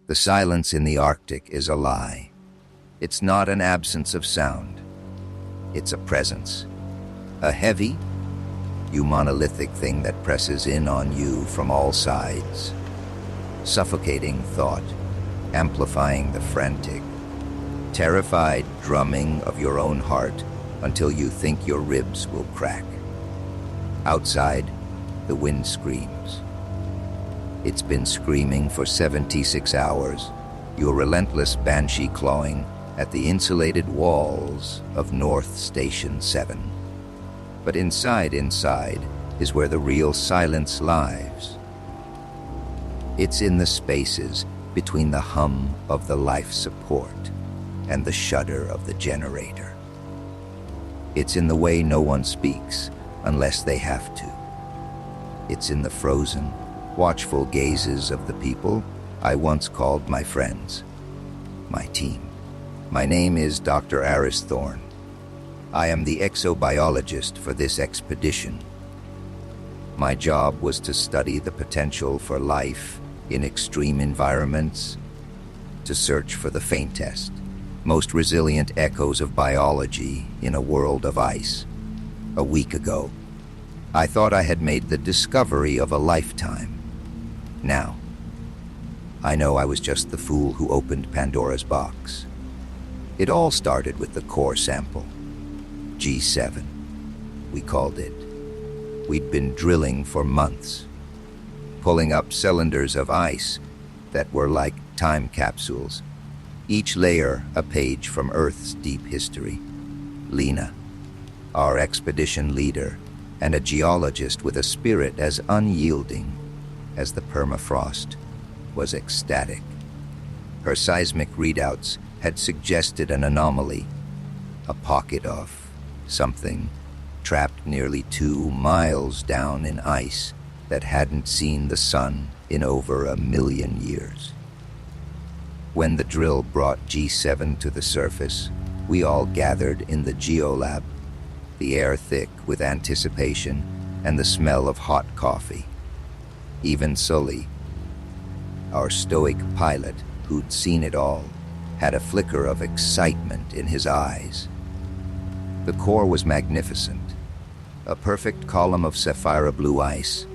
The silence in the Arctic is a lie. It's not an absence of sound. It's a presence. A heavy, monolithic thing that presses in on you from all sides. Suffocating thought, amplifying the frantic, terrified drumming of your own heart until you think your ribs will crack. Outside, the wind screams. It's been screaming for 76 hours, your relentless banshee clawing at the insulated walls of North Station 7. But inside is where the real silence lies. It's in the spaces between the hum of the life support and the shudder of the generator. It's in the way no one speaks unless they have to. It's in the frozen, watchful gazes of the people I once called my friends, my team. My name is Dr. Aris Thorne. I am the exobiologist for this expedition. My job was to study the potential for life in extreme environments, to search for the faintest, most resilient echoes of biology in a world of ice. A week ago, I thought I had made the discovery of a lifetime. Now, I know I was just the fool who opened Pandora's box. It all started with the core sample. G7, we called it. We'd been drilling for months, pulling up cylinders of ice that were like time capsules, each layer a page from Earth's deep history. Lena, our expedition leader, and a geologist with a spirit as unyielding as the permafrost, was ecstatic. Her seismic readouts had suggested an anomaly, a pocket of something trapped nearly 2 miles down in ice that hadn't seen the sun in over 1 million years. When the drill brought G7 to the surface, we all gathered in the geolab, the air thick with anticipation and the smell of hot coffee. Even Sully, our stoic pilot who'd seen it all, had a flicker of excitement in his eyes. The core was magnificent, a perfect column of sapphire blue ice,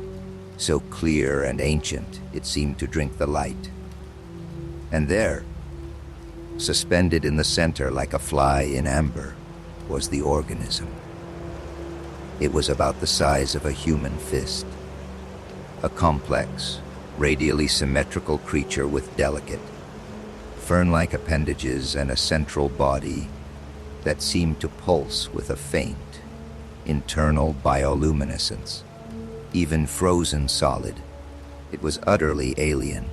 so clear and ancient it seemed to drink the light. And there, suspended in the center like a fly in amber, was the organism. It was about the size of a human fist, a complex, radially symmetrical creature with delicate, fern-like appendages and a central body that seemed to pulse with a faint, internal bioluminescence. Even frozen solid, it was utterly alien.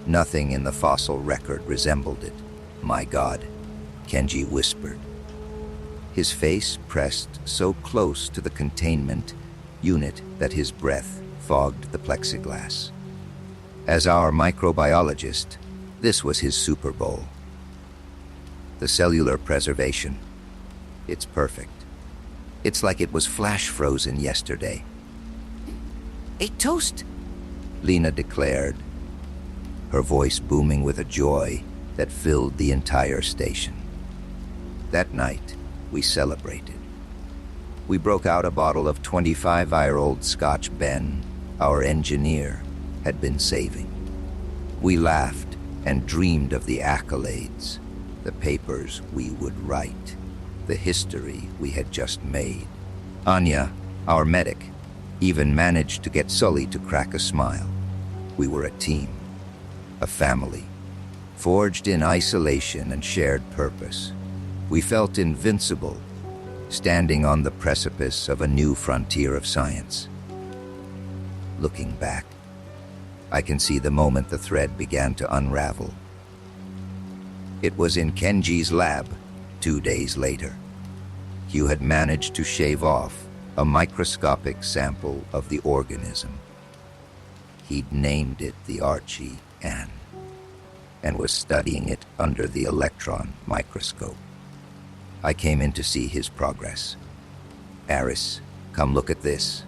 Nothing in the fossil record resembled it. My God, Kenji whispered. His face pressed so close to the containment unit that his breath fogged the plexiglass. As our microbiologist, this was his Super Bowl. The cellular preservation. It's perfect. It's like it was flash frozen yesterday. A toast, Lena declared, her voice booming with a joy that filled the entire station. That night, we celebrated. We broke out a bottle of 25-year-old Scotch Ben, our engineer, had been saving. We laughed and dreamed of the accolades, the papers we would write, the history we had just made. Anya, our medic, even managed to get Sully to crack a smile. We were a team, a family, forged in isolation and shared purpose. We felt invincible, standing on the precipice of a new frontier of science. Looking back, I can see the moment the thread began to unravel. It was in Kenji's lab 2 days later. Hugh had managed to shave off a microscopic sample of the organism. He'd named it the Archie-Ann and was studying it under the electron microscope. I came in to see his progress. "Aris, come look at this,"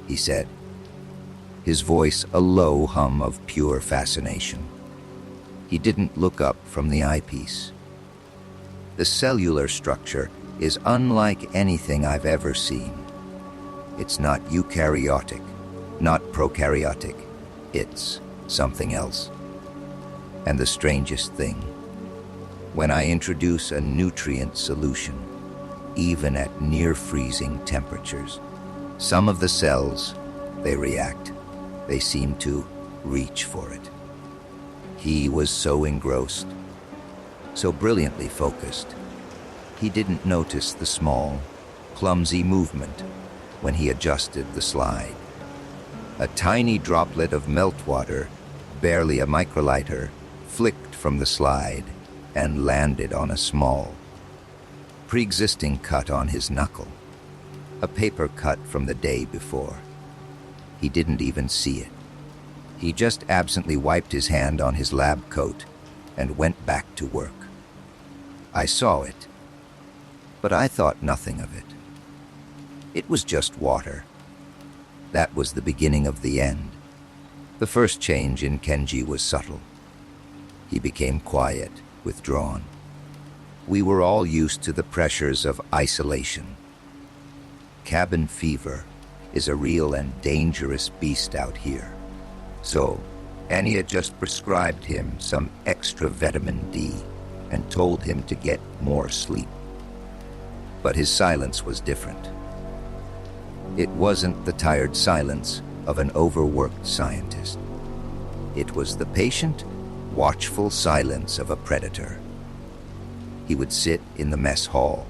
he said, his voice a low hum of pure fascination. He didn't look up from the eyepiece. The cellular structure is unlike anything I've ever seen. It's not eukaryotic, not prokaryotic. It's something else. And the strangest thing, when I introduce a nutrient solution, even at near-freezing temperatures, some of the cells, they react. They seem to reach for it. He was so engrossed, so brilliantly focused, he didn't notice the small, clumsy movement when he adjusted the slide. A tiny droplet of meltwater, barely a microliter, flicked from the slide and landed on a small, pre-existing cut on his knuckle, a paper cut from the day before. He didn't even see it. He just absently wiped his hand on his lab coat and went back to work. I saw it, but I thought nothing of it. It was just water. That was the beginning of the end. The first change in Kenji was subtle. He became quiet, withdrawn. We were all used to the pressures of isolation. Cabin fever is a real and dangerous beast out here. So, Annie had just prescribed him some extra vitamin D and told him to get more sleep. But his silence was different. It wasn't the tired silence of an overworked scientist. It was the patient, watchful silence of a predator. He would sit in the mess hall,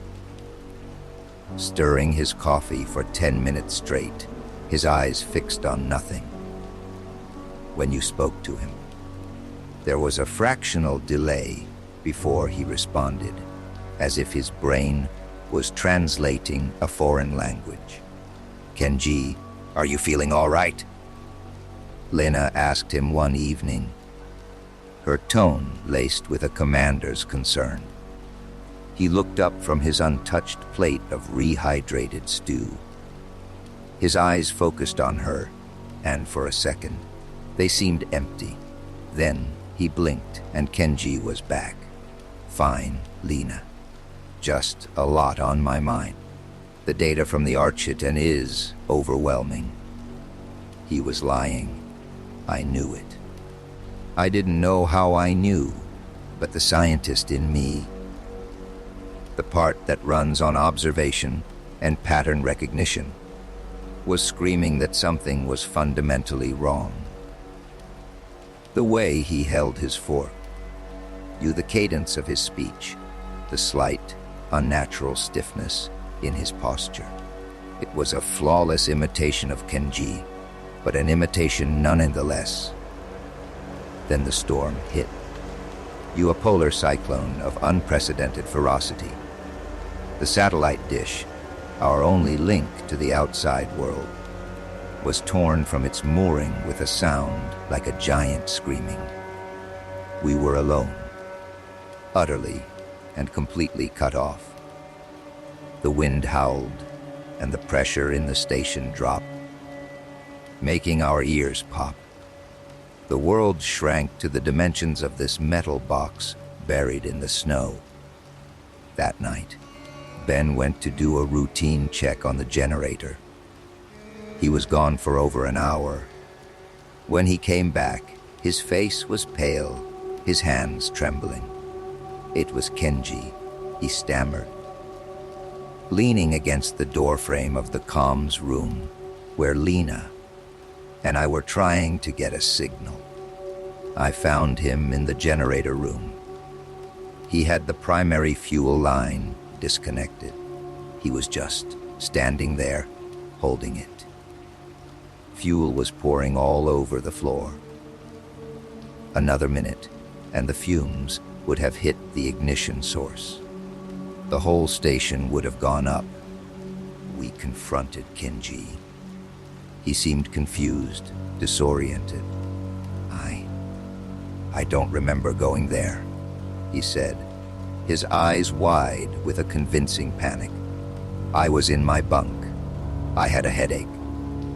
stirring his coffee for 10 minutes straight, his eyes fixed on nothing. When you spoke to him, there was a fractional delay before he responded, as if his brain was translating a foreign language. "Kenji, are you feeling all right?" Lena asked him one evening, her tone laced with a commander's concern. He looked up from his untouched plate of rehydrated stew. His eyes focused on her, and for a second, they seemed empty. Then he blinked, and Kenji was back. "Fine, Lena. Just a lot on my mind. The data from the Architon is overwhelming." He was lying. I knew it. I didn't know how I knew, but the scientist in me, the part that runs on observation and pattern recognition, was screaming that something was fundamentally wrong. The way he held his fork, the cadence of his speech, the slight, unnatural stiffness in his posture. It was a flawless imitation of Kenji, but an imitation nonetheless. Then the storm hit. A polar cyclone of unprecedented ferocity. The satellite dish, our only link to the outside world, was torn from its mooring with a sound like a giant screaming. We were alone, utterly and completely cut off. The wind howled, and the pressure in the station dropped, making our ears pop. The world shrank to the dimensions of this metal box buried in the snow. That night, Ben went to do a routine check on the generator. He was gone for over an hour. When he came back, his face was pale, his hands trembling. It was Kenji, he stammered. Leaning against the doorframe of the comms room, where Lena and I were trying to get a signal. I found him in the generator room. He had the primary fuel line disconnected. He was just standing there, holding it. Fuel was pouring all over the floor. Another minute, and the fumes would have hit the ignition source. The whole station would have gone up. We confronted Kenji. He seemed confused, disoriented. I don't remember going there, he said, his eyes wide with a convincing panic. I was in my bunk. I had a headache.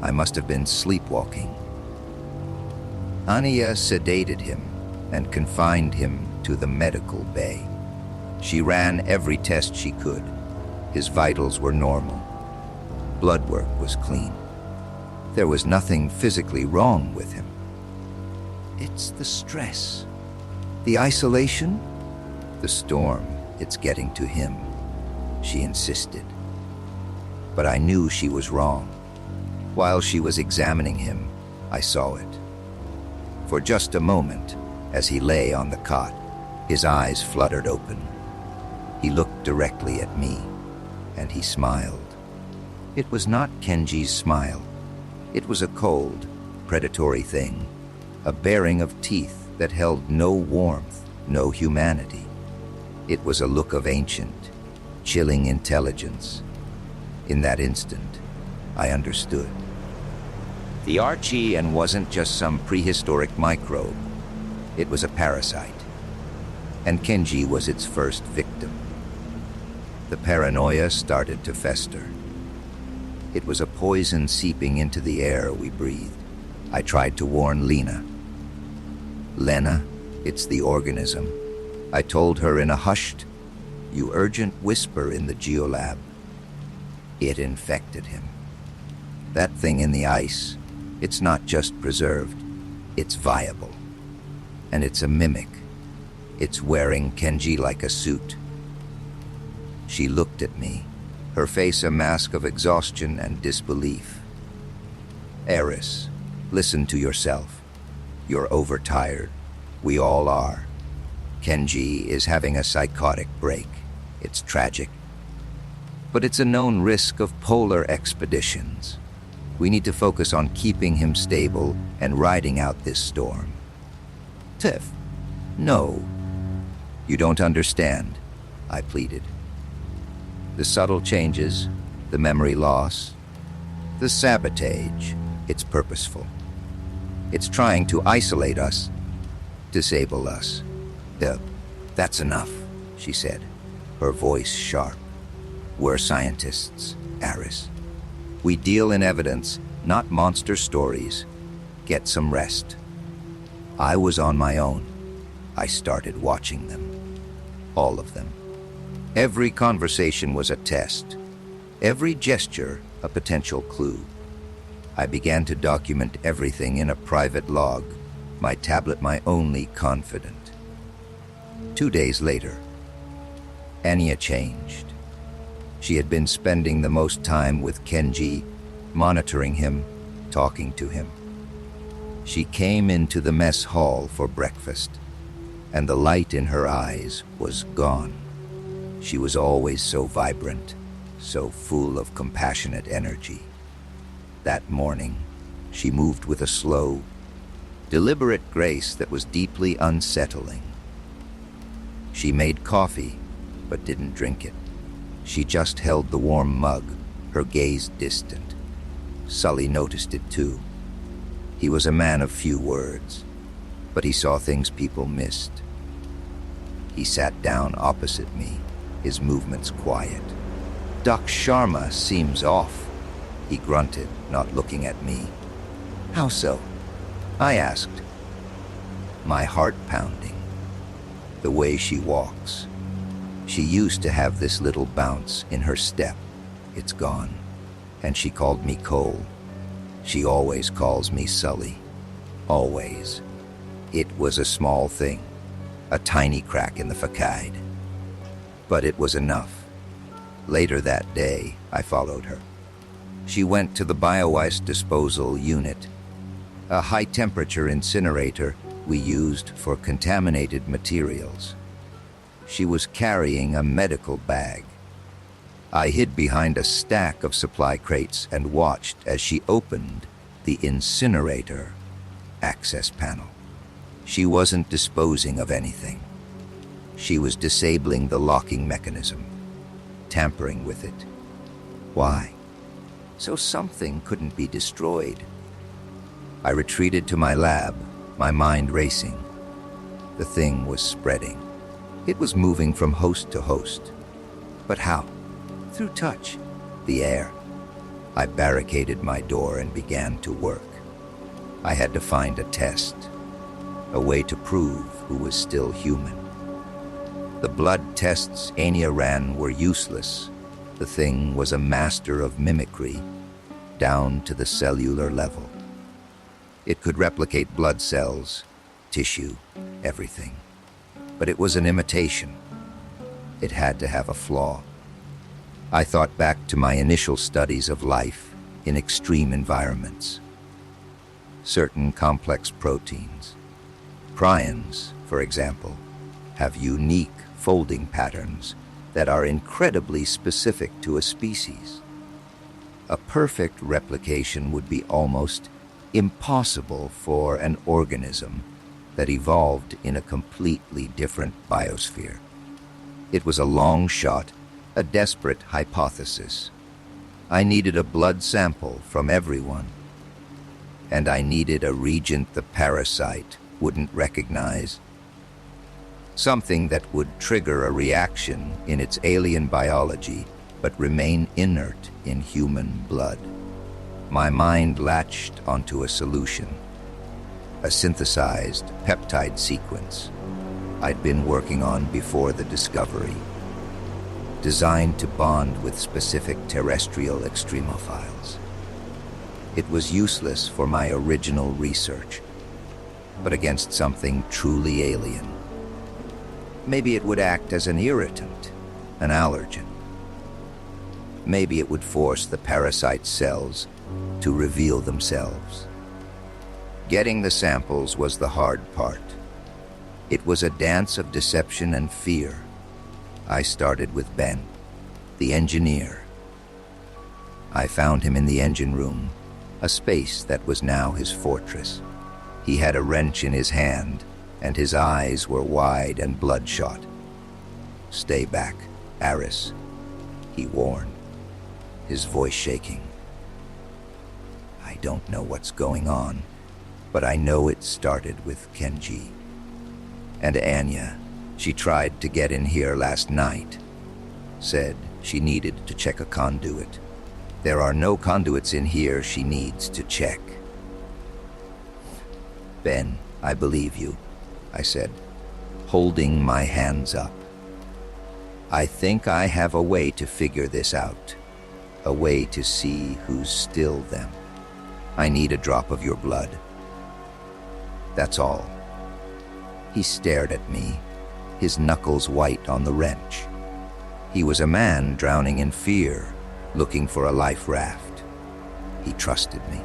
I must have been sleepwalking. Anya sedated him, and confined him to the medical bay. She ran every test she could. His vitals were normal. Blood work was clean. There was nothing physically wrong with him. It's the stress, the isolation, the storm. It's getting to him, she insisted. But I knew she was wrong. While she was examining him, I saw it. For just a moment, as he lay on the cot, his eyes fluttered open. He looked directly at me, and he smiled. It was not Kenji's smile. It was a cold, predatory thing, a baring of teeth that held no warmth, no humanity. It was a look of ancient, chilling intelligence. In that instant, I understood. The Archie wasn't just some prehistoric microbe. It was a parasite, and Kenji was its first victim. The paranoia started to fester. It was a poison seeping into the air we breathed. I tried to warn Lena. Lena, it's the organism. I told her in a hushed, urgent whisper in the geolab. It infected him. That thing in the ice, it's not just preserved, it's viable. And it's a mimic. It's wearing Kenji like a suit. She looked at me, her face a mask of exhaustion and disbelief. Eris, listen to yourself. You're overtired. We all are. Kenji is having a psychotic break. It's tragic. But it's a known risk of polar expeditions. We need to focus on keeping him stable and riding out this storm. Tiff, no. You don't understand, I pleaded. The subtle changes, the memory loss, the sabotage, it's purposeful. It's trying to isolate us, disable us. That's enough, she said, her voice sharp. We're scientists, Aris. We deal in evidence, not monster stories. Get some rest. I was on my own. I started watching them. All of them. Every conversation was a test. Every gesture a potential clue. I began to document everything in a private log, my tablet my only confidant. 2 days later, Anya changed. She had been spending the most time with Kenji, monitoring him, talking to him. She came into the mess hall for breakfast, and the light in her eyes was gone. She was always so vibrant, so full of compassionate energy. That morning, she moved with a slow, deliberate grace that was deeply unsettling. She made coffee, but didn't drink it. She just held the warm mug, her gaze distant. Sully noticed it too. He was a man of few words, but he saw things people missed. He sat down opposite me, his movements quiet. Doc Sharma seems off, he grunted, not looking at me. How so? I asked, my heart pounding. The way she walks. She used to have this little bounce in her step. It's gone. And she called me Cole. She always calls me Sully. Always. It was a small thing, a tiny crack in the facade. But it was enough. Later that day, I followed her. She went to the biowaste disposal unit, a high-temperature incinerator we used for contaminated materials. She was carrying a medical bag. I hid behind a stack of supply crates and watched as she opened the incinerator access panel. She wasn't disposing of anything. She was disabling the locking mechanism, tampering with it. Why? So something couldn't be destroyed. I retreated to my lab, my mind racing. The thing was spreading. It was moving from host to host. But how? Through touch, the air. I barricaded my door and began to work. I had to find a test, a way to prove who was still human. The blood tests Anya ran were useless. The thing was a master of mimicry, down to the cellular level. It could replicate blood cells, tissue, everything. But it was an imitation. It had to have a flaw. I thought back to my initial studies of life in extreme environments. Certain complex proteins, prions, for example, have unique folding patterns that are incredibly specific to a species. A perfect replication would be almost impossible for an organism that evolved in a completely different biosphere. It was a long shot, a desperate hypothesis. I needed a blood sample from everyone, and I needed a regent the parasite wouldn't recognize. Something that would trigger a reaction in its alien biology, but remain inert in human blood. My mind latched onto a solution, a synthesized peptide sequence I'd been working on before the discovery, designed to bond with specific terrestrial extremophiles. It was useless for my original research, but against something truly alien. Maybe it would act as an irritant, an allergen. Maybe it would force the parasite cells to reveal themselves. Getting the samples was the hard part. It was a dance of deception and fear. I started with Ben, the engineer. I found him in the engine room, a space that was now his fortress. He had a wrench in his hand, and his eyes were wide and bloodshot. "Stay back, Aris," he warned, his voice shaking. I don't know what's going on, but I know it started with Kenji. And Anya, she tried to get in here last night. Said she needed to check a conduit. There are no conduits in here she needs to check. "Ben, I believe you," I said, holding my hands up. "I think I have a way to figure this out, a way to see who's still them. I need a drop of your blood. That's all." He stared at me, his knuckles white on the wrench. He was a man drowning in fear, looking for a life raft. He trusted me.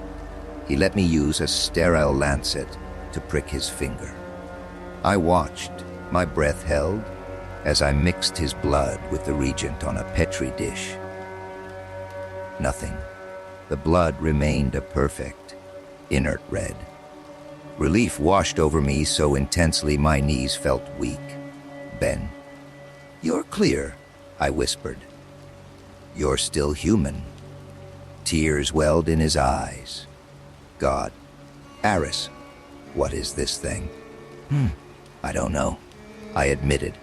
He let me use a sterile lancet to prick his finger. I watched, my breath held, as I mixed his blood with the reagent on a Petri dish. Nothing. The blood remained a perfect, inert red. Relief washed over me so intensely my knees felt weak. "Ben, you're clear," I whispered. "You're still human." Tears welled in his eyes. "God, Aris, what is this thing?" "I don't know," I admitted.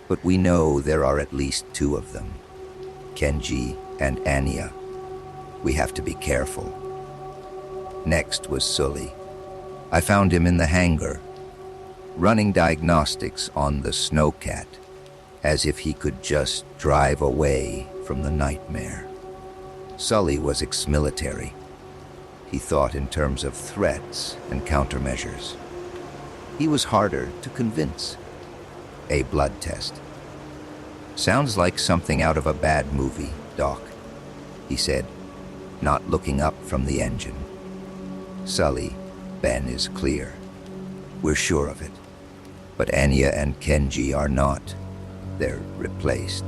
"But we know there are at least two of them, Kenji and Anya. We have to be careful." Next was Sully. I found him in the hangar, running diagnostics on the snowcat, as if he could just drive away from the nightmare. Sully was ex-military. He thought in terms of threats and countermeasures. He was harder to convince. A blood test. "Sounds like something out of a bad movie, Doc," he said, not looking up from the engine. "Sully, Ben is clear. We're sure of it. But Anya and Kenji are not. They're replaced."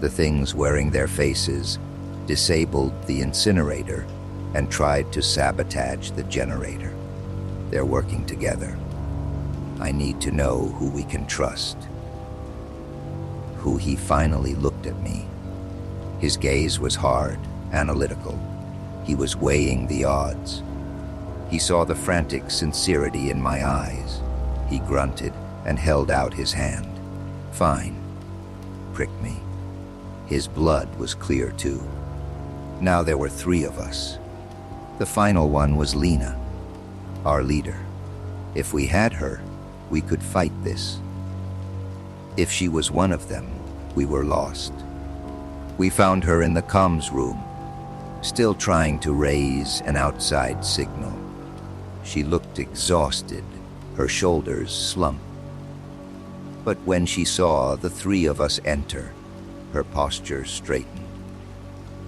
The things wearing their faces disabled the incinerator and tried to sabotage the generator. They're working together. I need to know who we can trust. He finally looked at me. His gaze was hard, analytical. He was weighing the odds. He saw the frantic sincerity in my eyes. He grunted and held out his hand. "Fine," pricked me. His blood was clear too. Now there were three of us. The final one was Lena, our leader. If we had her, We could fight this. If she was one of them, we were lost. We found her in the comms room, still trying to raise an outside signal. She looked exhausted, her shoulders slumped. But when she saw the three of us enter, her posture straightened.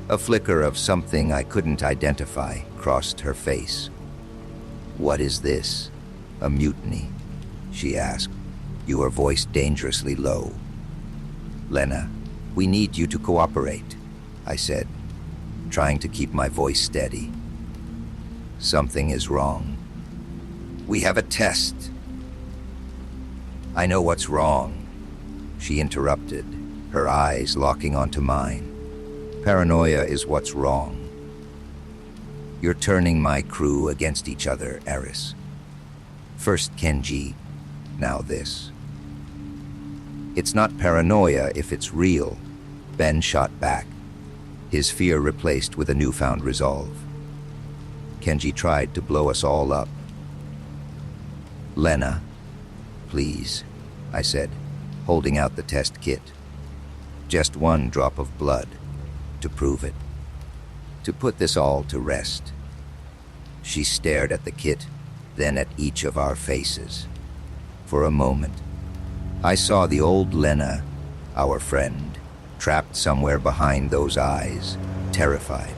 A flicker of something I couldn't identify crossed her face. "What is this? A mutiny?" she asked, her voice dangerously low. "Lena, we need you to cooperate," I said, trying to keep my voice steady. "Something is wrong. We have a test." "I know what's wrong," she interrupted, her eyes locking onto mine. "Paranoia is what's wrong. You're turning my crew against each other, Eris. First Kenji, now this." "It's not paranoia if it's real," Ben shot back, his fear replaced with a newfound resolve. "Kenji tried to blow us all up." "Lena, please," I said, holding out the test kit. "Just one drop of blood, to prove it. To put this all to rest." She stared at the kit, then at each of our faces. For a moment, I saw the old Lena, our friend, trapped somewhere behind those eyes, terrified.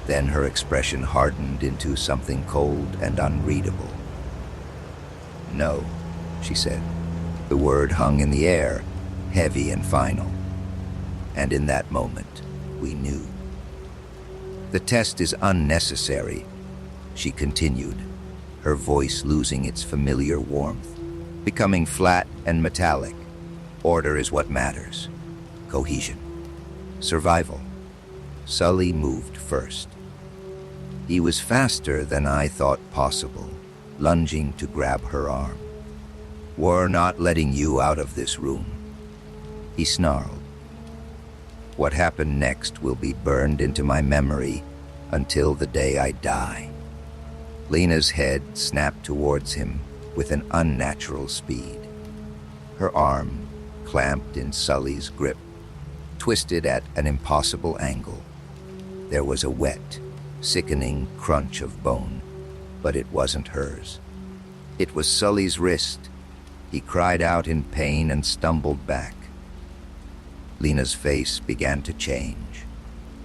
Then her expression hardened into something cold and unreadable. "No," she said. The word hung in the air, heavy and final. And in that moment, we knew. "The test is unnecessary," she continued, her voice losing its familiar warmth, becoming flat and metallic. "Order is what matters. Cohesion. Survival." Sully moved first. He was faster than I thought possible, lunging to grab her arm. "We're not letting you out of this room," he snarled. "What happened next will be burned into my memory until the day I die." Lena's head snapped towards him with an unnatural speed. Her arm, clamped in Sully's grip, twisted at an impossible angle. There was a wet, sickening crunch of bone, but it wasn't hers. It was Sully's wrist. He cried out in pain and stumbled back. Lena's face began to change.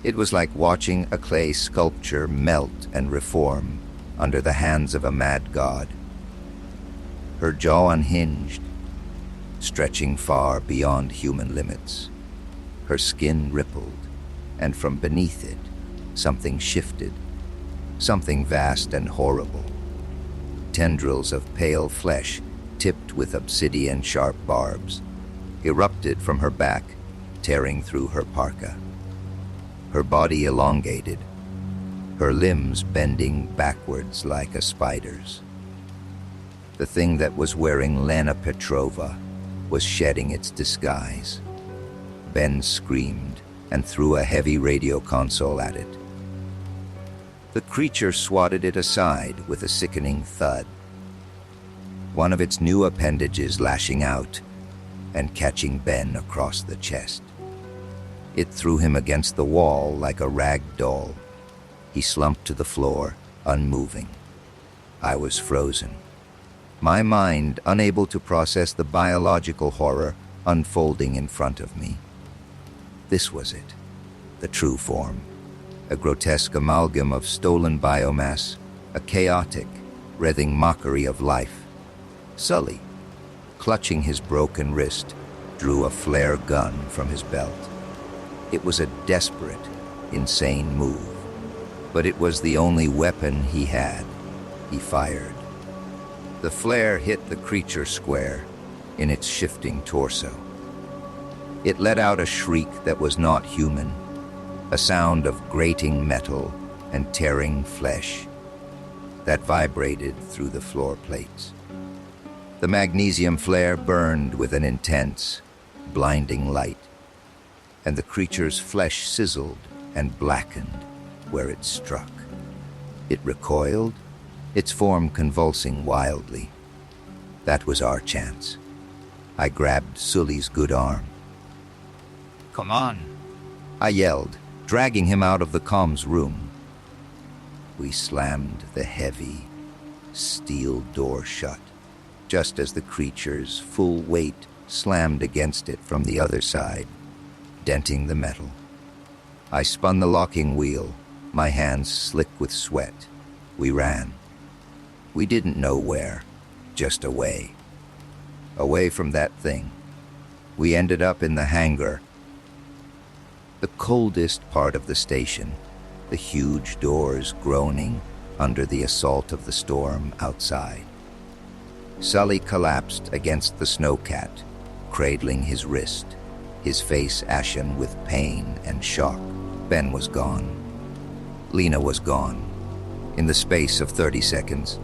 It was like watching a clay sculpture melt and reform under the hands of a mad god. Her jaw unhinged, stretching far beyond human limits. Her skin rippled, and from beneath it, something shifted, something vast and horrible. Tendrils of pale flesh, tipped with obsidian-sharp barbs, erupted from her back, tearing through her parka. Her body elongated, her limbs bending backwards like a spider's. The thing that was wearing Lena Petrova was shedding its disguise. Ben screamed and threw a heavy radio console at it. The creature swatted it aside with a sickening thud, one of its new appendages lashing out and catching Ben across the chest. It threw him against the wall like a rag doll. He slumped to the floor, unmoving. I was frozen, my mind unable to process the biological horror unfolding in front of me. This was it, the true form, a grotesque amalgam of stolen biomass, a chaotic, writhing mockery of life. Sully, clutching his broken wrist, drew a flare gun from his belt. It was a desperate, insane move, but it was the only weapon he had. He fired. The flare hit the creature square in its shifting torso. It let out a shriek that was not human, a sound of grating metal and tearing flesh that vibrated through the floor plates. The magnesium flare burned with an intense, blinding light, and the creature's flesh sizzled and blackened where it struck. It recoiled, its form convulsing wildly. That was our chance. I grabbed Sully's good arm. Come on. I yelled, dragging him out of the comms room. We slammed the heavy, steel door shut, just as the creature's full weight slammed against it from the other side, denting the metal. I spun the locking wheel, my hands slick with sweat. We ran. We didn't know where, just away. Away from that thing. We ended up in the hangar. The coldest part of the station, the huge doors groaning under the assault of the storm outside. Sully collapsed against the snowcat, cradling his wrist, his face ashen with pain and shock. Ben was gone. Lena was gone. In the space of 30 seconds,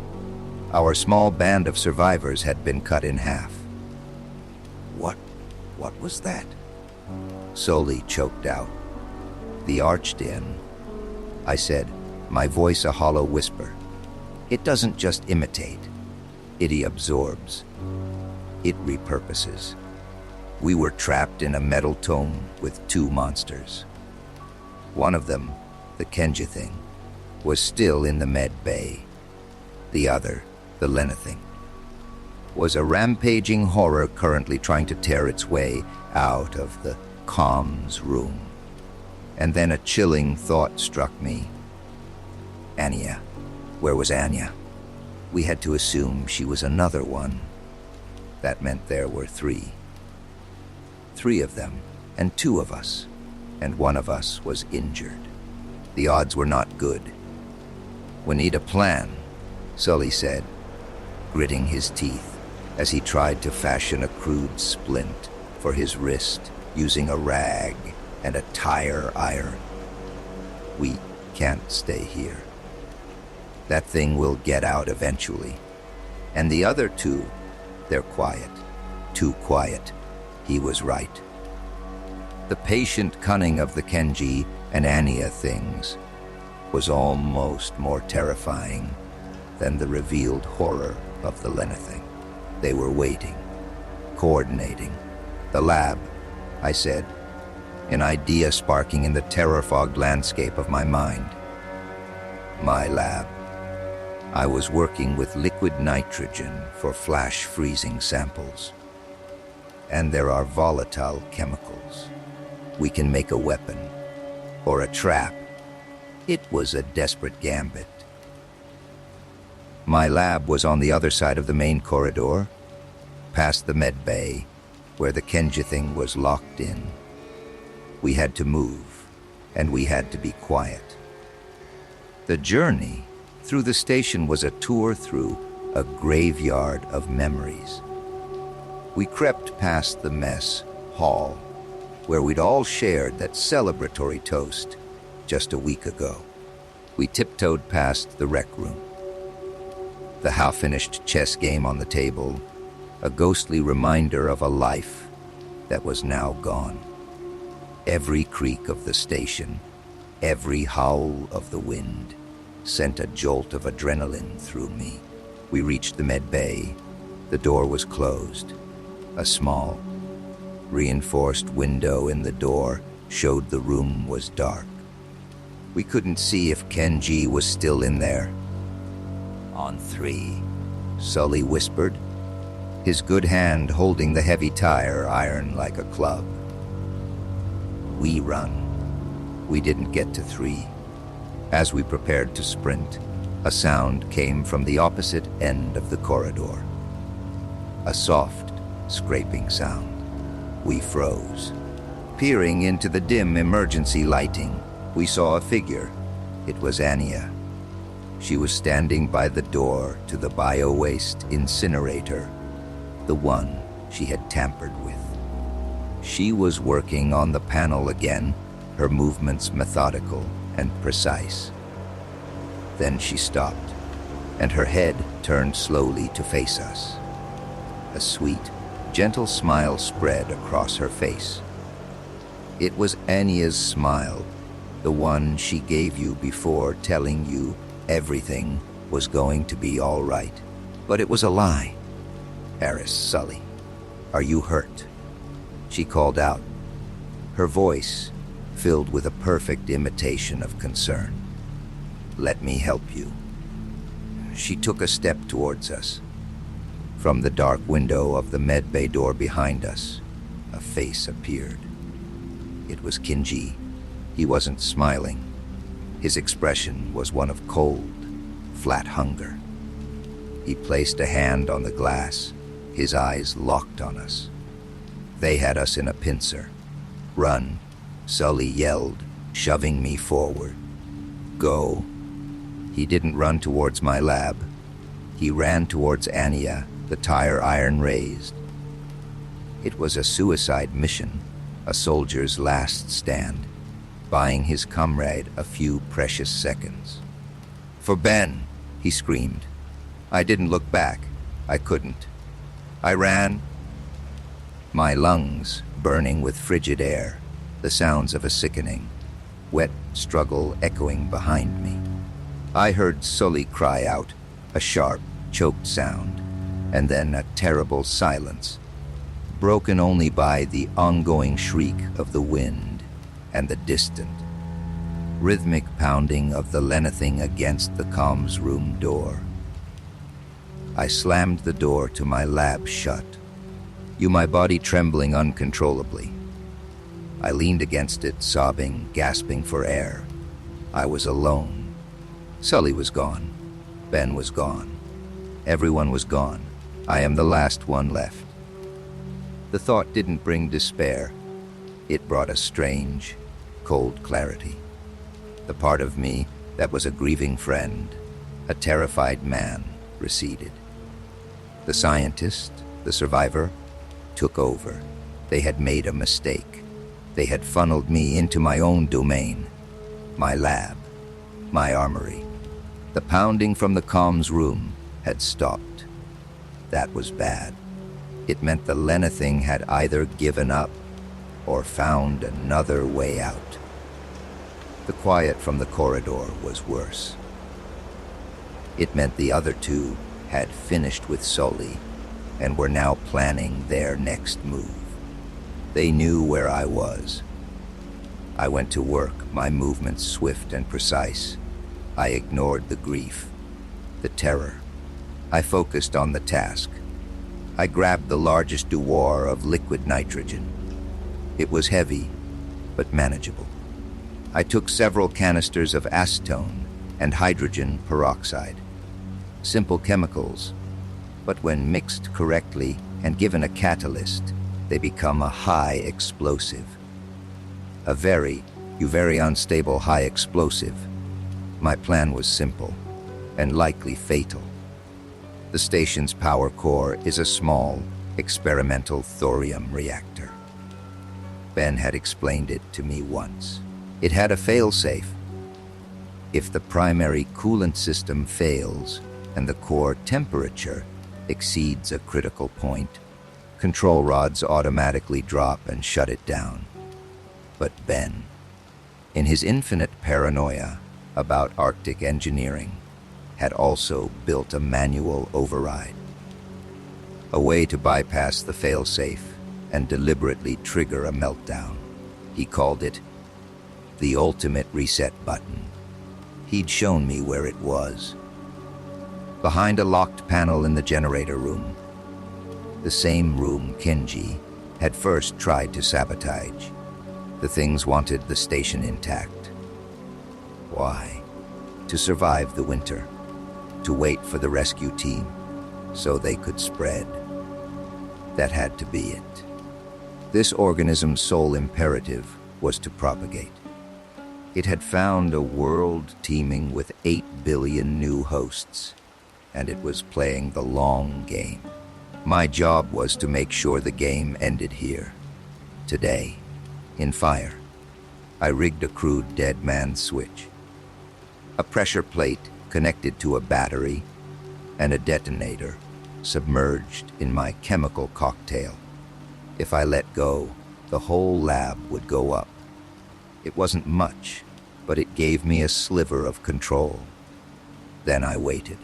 our small band of survivors had been cut in half. What was that? Sully choked out. The arched in. I said, my voice a hollow whisper. It doesn't just imitate. It absorbs. It repurposes. We were trapped in a metal tome with two monsters. One of them, the Kenja thing, was still in the med bay. The other, the Lena thing, was a rampaging horror currently trying to tear its way out of the comms room. And then a chilling thought struck me. Anya. Where was Anya? We had to assume she was another one. That meant there were three. 3 of them, and 2 of us, and one of us was injured. The odds were not good. We need a plan, Sully said, gritting his teeth as he tried to fashion a crude splint for his wrist using a rag and a tire iron. We can't stay here. That thing will get out eventually. And the other 2, they're quiet. Too quiet. He was right. The patient cunning of the Kenji and Anya things was almost more terrifying than the revealed horror of the Lena thing. They were waiting, coordinating. The lab, I said, an idea sparking in the terror-fogged landscape of my mind. My lab. I was working with liquid nitrogen for flash freezing samples. And there are volatile chemicals. We can make a weapon, or a trap. It was a desperate gambit. My lab was on the other side of the main corridor, past the med bay, where the Kenja thing was locked in. We had to move, and we had to be quiet. The journey through the station was a tour through a graveyard of memories. We crept past the mess hall, where we'd all shared that celebratory toast just a week ago. We tiptoed past the rec room. The half-finished chess game on the table, a ghostly reminder of a life that was now gone. Every creak of the station, every howl of the wind, sent a jolt of adrenaline through me. We reached the med bay. The door was closed. A small, reinforced window in the door showed the room was dark. We couldn't see if Kenji was still in there. On 3, Sully whispered, his good hand holding the heavy tire iron like a club. We run. We didn't get to 3. As we prepared to sprint, a sound came from the opposite end of the corridor. A soft, scraping sound. We froze. Peering into the dim emergency lighting, we saw a figure. It was Anya. She was standing by the door to the bio-waste incinerator, the one she had tampered with. She was working on the panel again, her movements methodical and precise. Then she stopped, and her head turned slowly to face us. A sweet, gentle smile spread across her face. It was Anya's smile, the one she gave you before telling you everything was going to be all right. But it was a lie. Eris, Sully, are you hurt? She called out, her voice filled with a perfect imitation of concern. Let me help you. She took a step towards us. From the dark window of the medbay door behind us, a face appeared. It was Kinji. He wasn't smiling. His expression was one of cold, flat hunger. He placed a hand on the glass, his eyes locked on us. They had us in a pincer. Run, Sully yelled, shoving me forward. Go. He didn't run towards my lab. He ran towards Anya, the tire iron raised. It was a suicide mission, a soldier's last stand, buying his comrade a few precious seconds. For Ben, he screamed. I didn't look back. I couldn't. I ran, my lungs burning with frigid air, the sounds of a sickening, wet struggle echoing behind me. I heard Sully cry out, a sharp, choked sound, and then a terrible silence, broken only by the ongoing shriek of the wind and the distant, rhythmic pounding of the lenithing against the comms room door. I slammed the door to my lab shut, my body trembling uncontrollably. I leaned against it, sobbing, gasping for air. I was alone. Sully was gone. Ben was gone. Everyone was gone. I am the last one left. The thought didn't bring despair. It brought a strange, cold clarity. The part of me that was a grieving friend, a terrified man, receded. The scientist, the survivor, took over. They had made a mistake. They had funneled me into my own domain, my lab, my armory. The pounding from the comms room had stopped. That was bad. It meant the lenithing had either given up or found another way out. The quiet from the corridor was worse. It meant the other two had finished with Sully and were now planning their next move. They knew where I was. I went to work, my movements swift and precise. I ignored the grief, the terror. I focused on the task. I grabbed the largest dewar of liquid nitrogen. It was heavy, but manageable. I took several canisters of acetone and hydrogen peroxide. Simple chemicals, but when mixed correctly and given a catalyst, they become a high explosive. A very unstable high explosive. My plan was simple and likely fatal. The station's power core is a small, experimental thorium reactor. Ben had explained it to me once. It had a failsafe. If the primary coolant system fails and the core temperature exceeds a critical point, control rods automatically drop and shut it down. But Ben, in his infinite paranoia about Arctic engineering, had also built a manual override. A way to bypass the failsafe and deliberately trigger a meltdown. He called it the ultimate reset button. He'd shown me where it was. Behind a locked panel in the generator room. The same room Kinji had first tried to sabotage. The things wanted the station intact. Why? To survive the winter. To wait for the rescue team so they could spread. That had to be it. This organism's sole imperative was to propagate. It had found a world teeming with 8 billion new hosts, and it was playing the long game. My job was to make sure the game ended here. Today, in fire, I rigged a crude dead man switch. A pressure plate connected to a battery and a detonator submerged in my chemical cocktail. If I let go, the whole lab would go up. It wasn't much, but it gave me a sliver of control. Then I waited.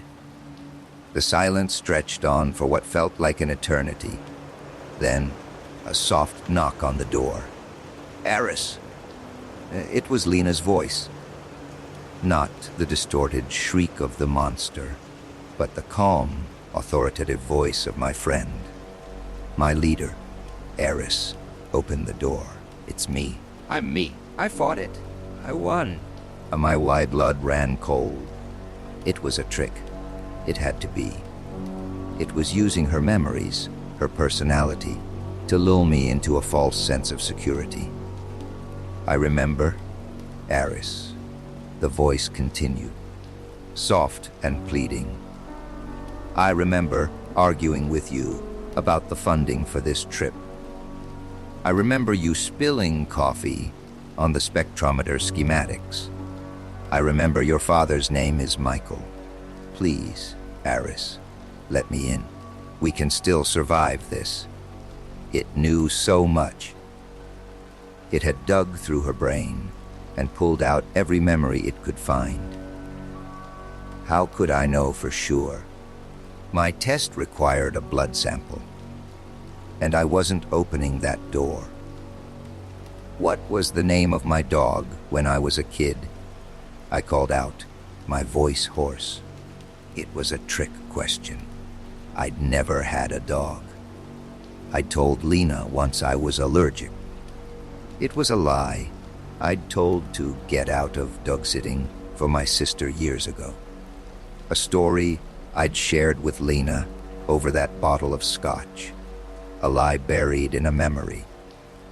The silence stretched on for what felt like an eternity. Then, a soft knock on the door. "Eris!" It was Lena's voice. Not the distorted shriek of the monster, but the calm, authoritative voice of my friend. My leader, Eris, opened the door. "It's me." I'm me. I fought it. I won. My white blood ran cold. It was a trick. It had to be. It was using her memories, her personality, to lull me into a false sense of security. "I remember, Eris." The voice continued, soft and pleading. "I remember arguing with you about the funding for this trip. I remember you spilling coffee on the spectrometer schematics. I remember your father's name is Michael. Please, Eris, let me in. We can still survive this." It knew so much. It had dug through her brain and pulled out every memory it could find. How could I know for sure? My test required a blood sample, and I wasn't opening that door. What was the name of my dog when I was a kid? I called out, my voice hoarse. It was a trick question. I'd never had a dog. I'd told Lena once I was allergic. It was a lie. I'd told to get out of dog sitting for my sister years ago. A story I'd shared with Lena over that bottle of scotch. A lie buried in a memory.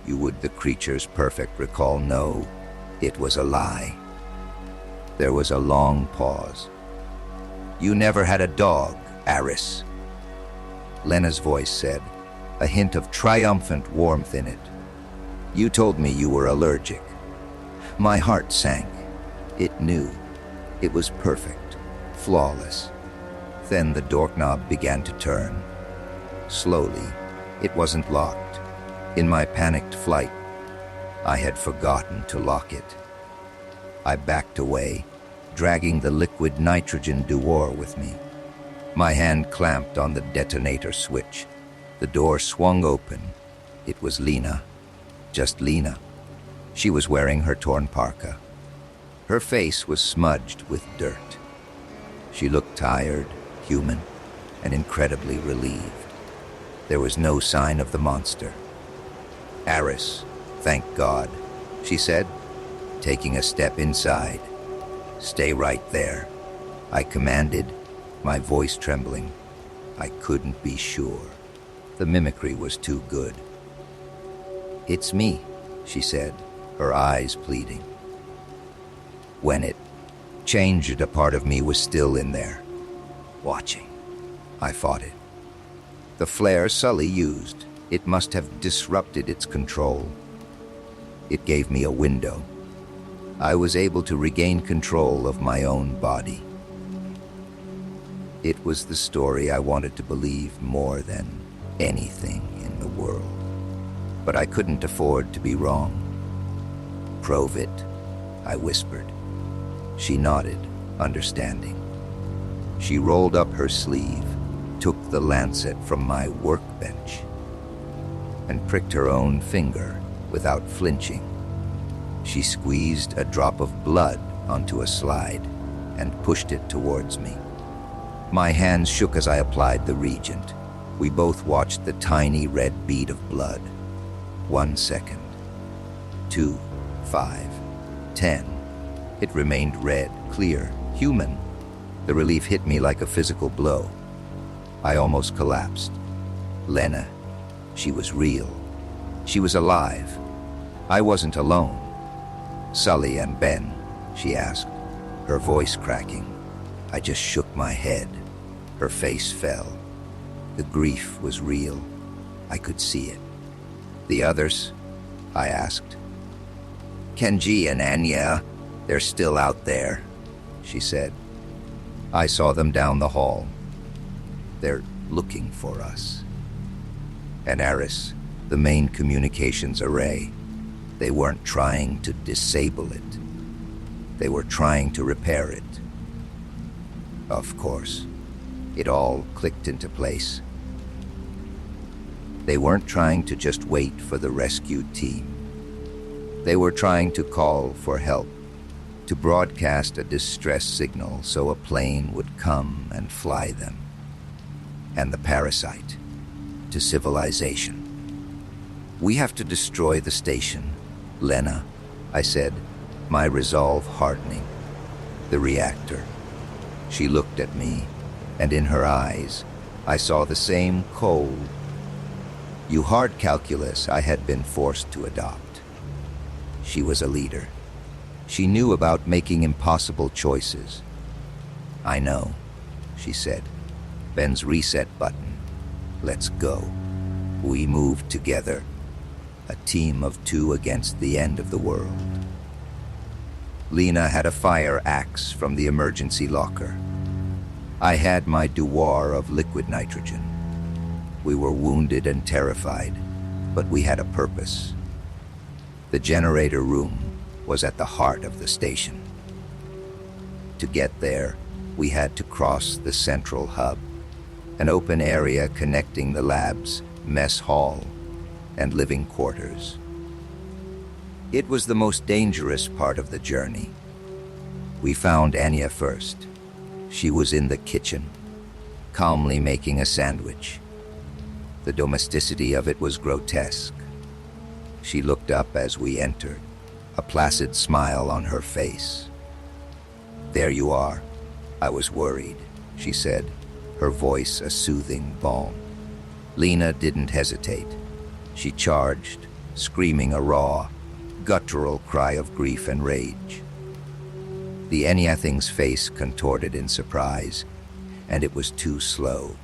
You would the creature's perfect recall know it was a lie. There was a long pause. "You never had a dog, Eris." Lena's voice said, a hint of triumphant warmth in it. "You told me you were allergic." My heart sank. It knew. It was perfect, flawless. Then the doorknob began to turn. Slowly, it wasn't locked. In my panicked flight, I had forgotten to lock it. I backed away, dragging the liquid nitrogen Duor with me. My hand clamped on the detonator switch. The door swung open. It was Lena. Just Lena. She was wearing her torn parka. Her face was smudged with dirt. She looked tired, human, and incredibly relieved. There was no sign of the monster. "Eris, thank God," she said, taking a step inside. "Stay right there," I commanded, my voice trembling. I couldn't be sure. The mimicry was too good. "It's me," she said, her eyes pleading. When it changed, a part of me was still in there, watching. I fought it. The flare Sully used, it must have disrupted its control. It gave me a window. I was able to regain control of my own body. It was the story I wanted to believe more than anything in the world. But I couldn't afford to be wrong. "Prove it," I whispered. She nodded, understanding. She rolled up her sleeve, took the lancet from my workbench, and pricked her own finger without flinching. She squeezed a drop of blood onto a slide and pushed it towards me. My hands shook as I applied the reagent. We both watched the tiny red bead of blood. 1 second. 2, 5, 10. It remained red, clear, human. The relief hit me like a physical blow. I almost collapsed. Lena, she was real. She was alive. I wasn't alone. "Sully and Ben?" she asked, her voice cracking. I just shook my head. Her face fell. The grief was real. I could see it. "The others?" I asked. "Kenji and Anya, they're still out there," she said. I saw them down the hall. They're looking for us. And Eris, the main communications array, they weren't trying to disable it. They were trying to repair it. Of course. It all clicked into place. They weren't trying to just wait for the rescued team. They were trying to call for help, to broadcast a distress signal so a plane would come and fly them. And the parasite to civilization. "We have to destroy the station, Lena," I said, my resolve hardening. "The reactor." She looked at me, and in her eyes, I saw the same cold, hard calculus I had been forced to adopt. She was a leader. She knew about making impossible choices. "I know," she said. "Ben's reset button. Let's go." We moved together, a team of two against the end of the world. Lena had a fire axe from the emergency locker. I had my devoir of liquid nitrogen. We were wounded and terrified, but we had a purpose. The generator room was at the heart of the station. To get there, we had to cross the central hub, an open area connecting the labs, mess hall, and living quarters. It was the most dangerous part of the journey. We found Anya first. She was in the kitchen, calmly making a sandwich. The domesticity of it was grotesque. She looked up as we entered, a placid smile on her face. "There you are. I was worried," she said, her voice a soothing balm. Lena didn't hesitate. She charged, screaming a raw, guttural cry of grief and rage. The Enya thing's face contorted in surprise, and it was too slow.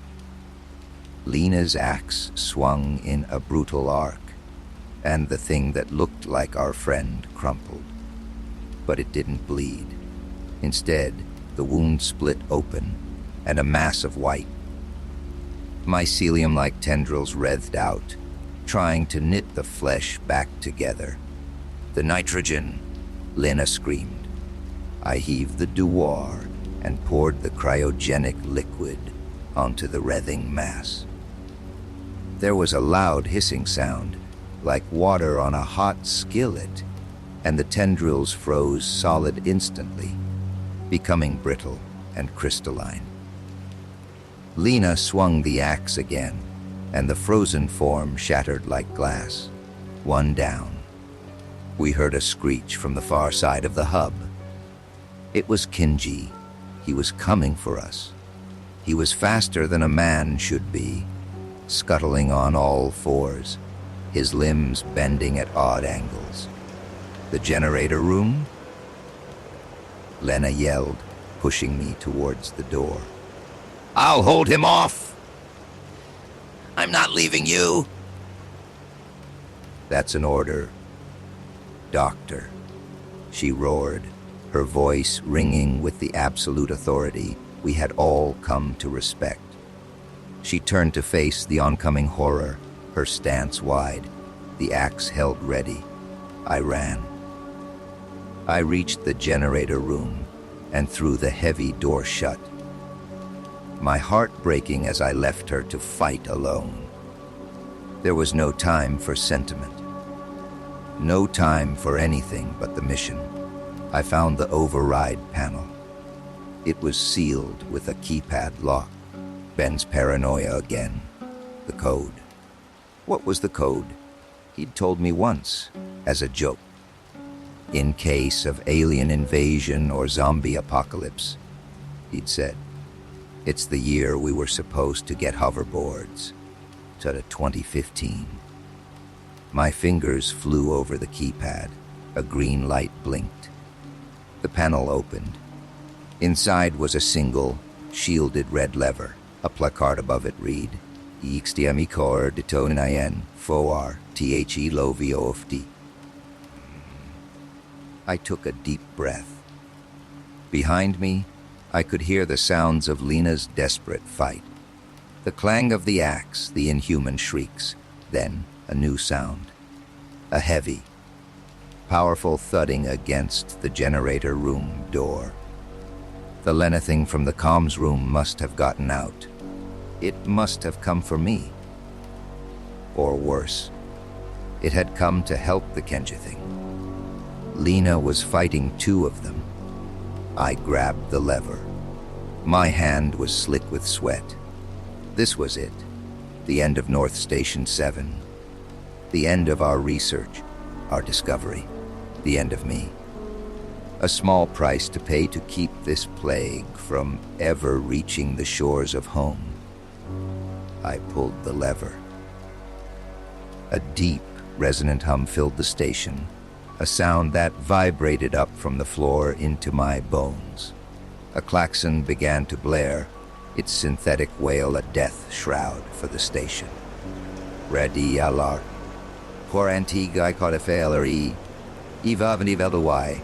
Lena's axe swung in a brutal arc, and the thing that looked like our friend crumpled. But it didn't bleed. Instead, the wound split open, and a mass of white. Mycelium-like tendrils wreathed out, trying to knit the flesh back together. "The nitrogen!" Lena screamed. I heaved the devoir and poured the cryogenic liquid onto the writhing mass. There was a loud hissing sound, like water on a hot skillet, and the tendrils froze solid instantly, becoming brittle and crystalline. Lena swung the axe again, and the frozen form shattered like glass. One down. We heard a screech from the far side of the hub. It was Kinji. He was coming for us. He was faster than a man should be, scuttling on all fours, his limbs bending at odd angles. "The generator room?" Lena yelled, pushing me towards the door. "I'll hold him off! I'm not leaving you!" "That's an order, Doctor," she roared, her voice ringing with the absolute authority we had all come to respect. She turned to face the oncoming horror, her stance wide, the axe held ready. I ran. I reached the generator room and threw the heavy door shut, my heart breaking as I left her to fight alone. There was no time for sentiment, no time for anything but the mission. I found the override panel. It was sealed with a keypad lock. Ben's paranoia again. The code. What was the code? He'd told me once, as a joke. "In case of alien invasion or zombie apocalypse," he'd said. "It's the year we were supposed to get hoverboards. To 2015. My fingers flew over the keypad. A green light blinked. The panel opened. Inside was a single, shielded red lever. A placard above it read, "Ixtiami cor detonayen foar the lovioft." I took a deep breath. Behind me, I could hear the sounds of Lena's desperate fight. The clang of the axe, the inhuman shrieks, then a new sound. A heavy, powerful thudding against the generator room door. The Lena thing from the comms room must have gotten out. It must have come for me. Or worse, it had come to help the Kenji thing. Lena was fighting two of them. I grabbed the lever. My hand was slick with sweat. This was it. The end of North Station 7. The end of our research, our discovery. The end of me. A small price to pay to keep this plague from ever reaching the shores of home. I pulled the lever. A deep, resonant hum filled the station, a sound that vibrated up from the floor into my bones. A klaxon began to blare, its synthetic wail a death shroud for the station. Ready alar. Por antigai codifaleri, eva veniveldawai.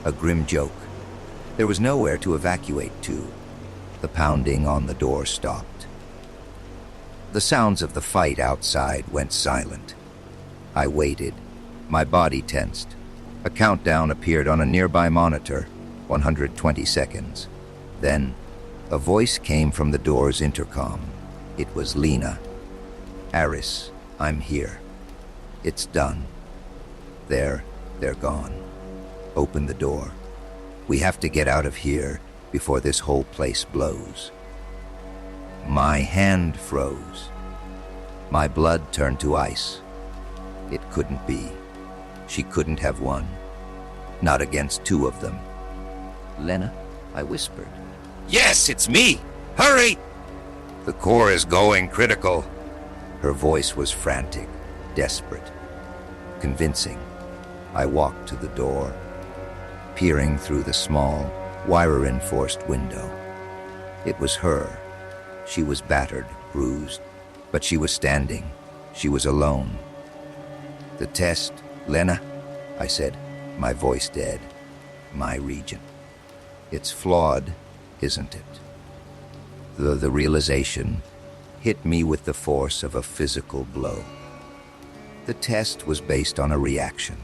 A grim joke. There was nowhere to evacuate to. The pounding on the door stopped. The sounds of the fight outside went silent. I waited, my body tensed. A countdown appeared on a nearby monitor, 120 seconds. Then, a voice came from the door's intercom. It was Lena. Aris, I'm here. It's done. They're gone. Open the door. We have to get out of here before this whole place blows. My hand froze. My blood turned to ice. It couldn't be. She couldn't have won. Not against two of them. Lena, I whispered. Yes, it's me! Hurry! The core is going critical. Her voice was frantic, desperate, convincing. I walked to the door, peering through the small, wire-reinforced window. It was her. She was battered, bruised, but she was standing. She was alone. The test, Lena, I said, my voice dead. My region. It's flawed, isn't it? The realization hit me with the force of a physical blow. The test was based on a reaction.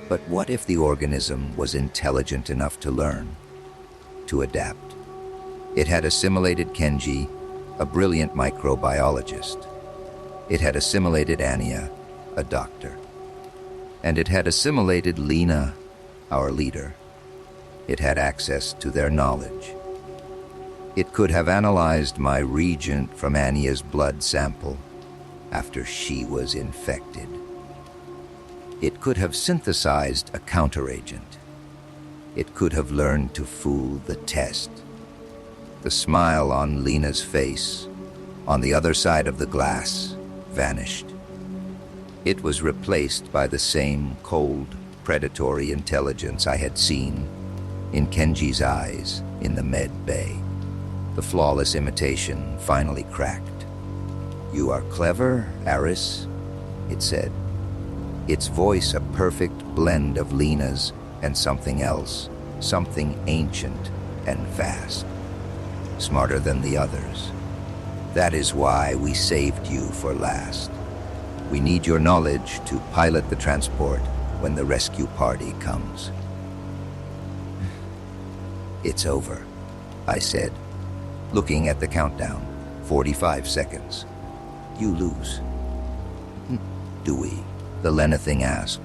But what if the organism was intelligent enough to learn, to adapt? It had assimilated Kenji, a brilliant microbiologist. It had assimilated Anya, a doctor. And it had assimilated Lena, our leader. It had access to their knowledge. It could have analyzed my regent from Anya's blood sample after she was infected. It could have synthesized a counteragent. It could have learned to fool the test. The smile on Lena's face, on the other side of the glass, vanished. It was replaced by the same cold, predatory intelligence I had seen in Kenji's eyes in the med bay. The flawless imitation finally cracked. "You are clever, Aris," it said. Its voice a perfect blend of Lena's and something else, something ancient and vast. Smarter than the others. That is why we saved you for last. We need your knowledge to pilot the transport when the rescue party comes. It's over, I said, looking at the countdown. 45 seconds. You lose. Do we? The Lena thing asked.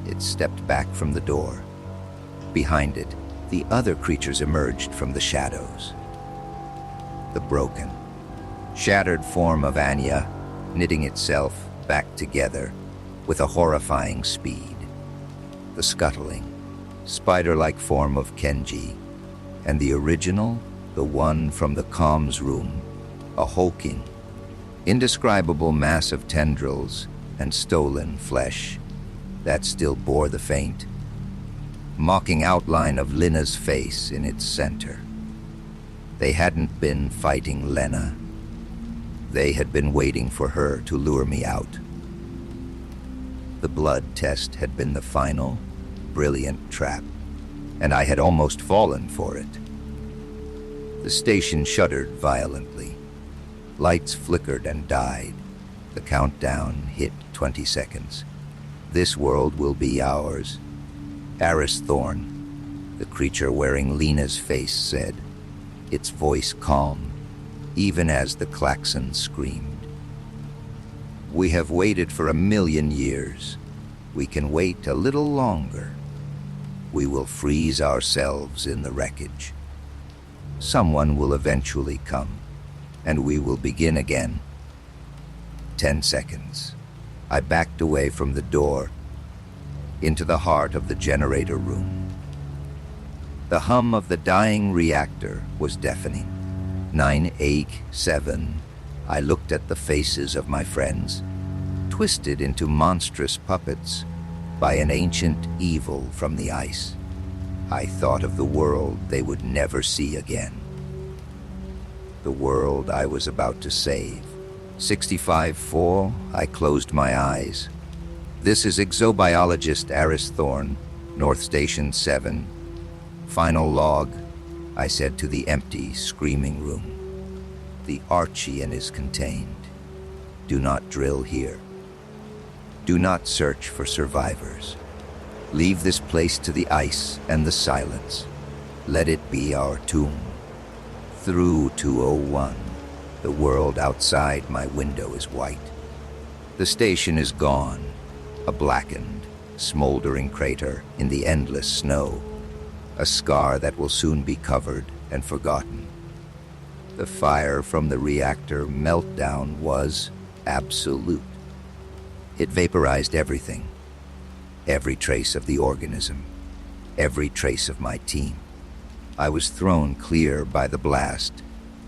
It stepped back from the door. Behind it, the other creatures emerged from the shadows. The broken, shattered form of Anya, knitting itself back together with a horrifying speed. The scuttling, spider-like form of Kenji, and the original, the one from the comms room, a hulking, indescribable mass of tendrils and stolen flesh that still bore the faint, mocking outline of Lena's face in its center. They hadn't been fighting Lena. They had been waiting for her to lure me out. The blood test had been the final, brilliant trap, and I had almost fallen for it. The station shuddered violently. Lights flickered and died. The countdown hit 20 seconds. This world will be ours. Aris Thorn, The creature wearing Lena's face said, its voice calm, even as the klaxon screamed. We have waited for 1,000,000 years. We can wait a little longer. We will freeze ourselves in the wreckage. Someone will eventually come, and we will begin again. 10 seconds. I backed away from the door into the heart of the generator room. The hum of the dying reactor was deafening. 9, 8, 7. I looked at the faces of my friends, twisted into monstrous puppets by an ancient evil from the ice. I thought of the world they would never see again. The world I was about to save. 65-4, I closed my eyes. This is exobiologist Aris Thorne, North Station 7. Final log, I said to the empty, screaming room. The Archean is contained. Do not drill here. Do not search for survivors. Leave this place to the ice and the silence. Let it be our tomb. Through 201, the world outside my window is white. The station is gone, a blackened, smoldering crater in the endless snow, a scar that will soon be covered and forgotten. The fire from the reactor meltdown was absolute. It vaporized everything, every trace of the organism, every trace of my team. I was thrown clear by the blast,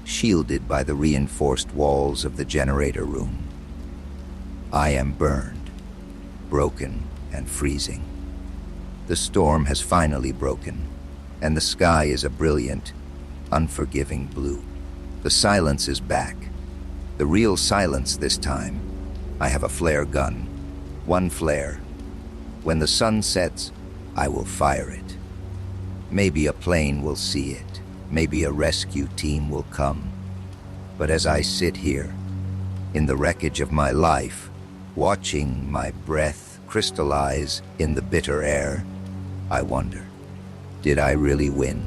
shielded by the reinforced walls of the generator room. I am burned, broken, and freezing. The storm has finally broken, and the sky is a brilliant, unforgiving blue. The silence is back. The real silence this time. I have a flare gun. One flare. When the sun sets, I will fire it. Maybe a plane will see it. Maybe a rescue team will come. But as I sit here, in the wreckage of my life, watching my breath crystallize in the bitter air, I wonder, did I really win?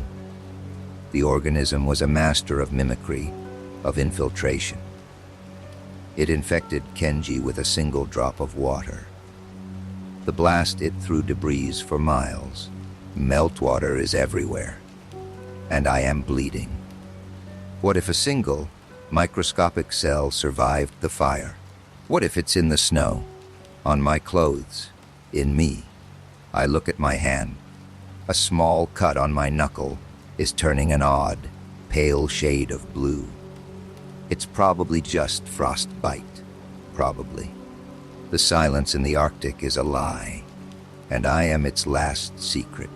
The organism was a master of mimicry, of infiltration. It infected Kenji with a single drop of water. The blast it threw debris for miles. Meltwater is everywhere, and I am bleeding. What if a single, microscopic cell survived the fire? What if it's in the snow, on my clothes, in me? I look at my hand. A small cut on my knuckle is turning an odd, pale shade of blue. It's probably just frostbite, probably. The silence in the Arctic is a lie, and I am its last secret.